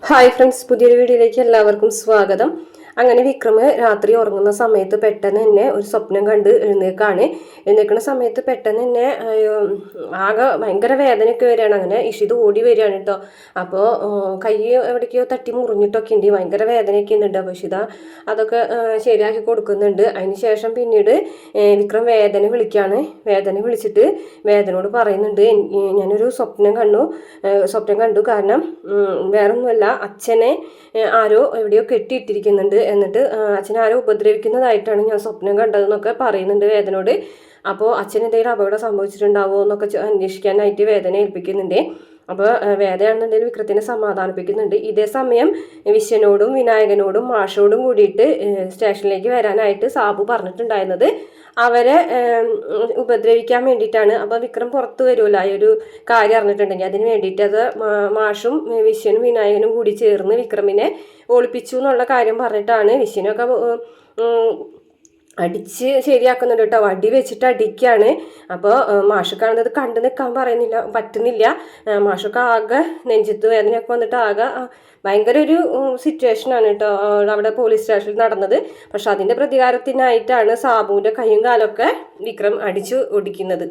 Hi friends, പുതിയൊരു വീഡിയോയിലേക്ക് എല്ലാവർക്കും സ്വാഗതം. അങ്ങനെ വിക്രം രാത്രി ഉറങ്ങുന്ന സമയത്ത് പെട്ടെന്ന് തന്നെ ഒരു സ്വപ്നം കണ്ട് എഴുന്നേൽക്കുന്ന സമയത്ത് പെട്ടെന്ന് തന്നെ ആകെ ഭയങ്കര വേദനയൊക്കെ വരികയാണ്. അങ്ങനെ ഇഷിത് ഓടി വരികയാണ് കേട്ടോ. അപ്പോൾ കൈ എവിടേക്കോ തട്ടി മുറിഞ്ഞിട്ടൊക്കെ ഉണ്ട്, ഭയങ്കര വേദനയൊക്കെ ഉണ്ട്. അപ്പോൾ ഇഷിത അതൊക്കെ ശരിയാക്കി കൊടുക്കുന്നുണ്ട്. അതിന് ശേഷം പിന്നീട് വിക്രം വേദന വിളിച്ചിട്ട് വേദനയോട് പറയുന്നുണ്ട്, ഞാനൊരു സ്വപ്നം കണ്ടു. കാരണം വേറൊന്നുമല്ല, അച്ഛനെ ആരോ എവിടെയോ കെട്ടിയിട്ടിരിക്കുന്നുണ്ട്, എന്നിട്ട് അച്ഛനെ ആരോ ഉപദ്രവിക്കുന്നതായിട്ടാണ് ഞാൻ സ്വപ്നം കണ്ടതെന്നൊക്കെ പറയുന്നുണ്ട് വേദനയോട്. അപ്പോൾ അച്ഛന് എന്തെങ്കിലും അപകടം സംഭവിച്ചിട്ടുണ്ടാവുമോ എന്നൊക്കെ അന്വേഷിക്കാനായിട്ട് വേദന ഏൽപ്പിക്കുന്നുണ്ട്. അപ്പോൾ വേദയാണെന്നുണ്ടെങ്കിൽ വിക്രത്തിനെ സമാധാനിപ്പിക്കുന്നുണ്ട്. ഇതേ സമയം വിശ്വനോടും വിനായകനോടും മാഷോടും കൂടിയിട്ട് സ്റ്റേഷനിലേക്ക് വരാനായിട്ട് സാബു പറഞ്ഞിട്ടുണ്ടായിരുന്നത് അവരെ ഉപദ്രവിക്കാൻ വേണ്ടിയിട്ടാണ്. അപ്പോൾ വിക്രം പുറത്തു വരുമല്ലോ, ആ ഒരു കാര്യം അറിഞ്ഞിട്ടുണ്ടെങ്കിൽ അതിന് വേണ്ടിയിട്ട് അത് മാഷും വിശ്വനും വിനായകനും കൂടി ചേർന്ന് വിക്രമിനെ ഒളിപ്പിച്ചു എന്നുള്ള കാര്യം പറഞ്ഞിട്ടാണ്. വിശ്വനൊക്കെ അടിച്ച് ശരിയാക്കുന്നുണ്ട് കേട്ടോ, വടി വെച്ചിട്ട് അടിക്കുകയാണ്. അപ്പോൾ മാഷക്കാണത് കണ്ടു നിൽക്കാൻ പറ്റുന്നില്ല. മാഷൊക്കെ ആകെ നെഞ്ചത്ത് വേദനയൊക്കെ വന്നിട്ട് ആകെ ഭയങ്കര ഒരു സിറ്റുവേഷനാണ് കേട്ടോ അവിടെ പോലീസ് സ്റ്റേഷനിൽ നടന്നത്. പക്ഷെ അതിൻ്റെ പ്രതികാരത്തിനായിട്ടാണ് സാബുവിൻ്റെ കൈയും കാലൊക്കെ വിക്രം അടിച്ചു ഒടിക്കുന്നത്.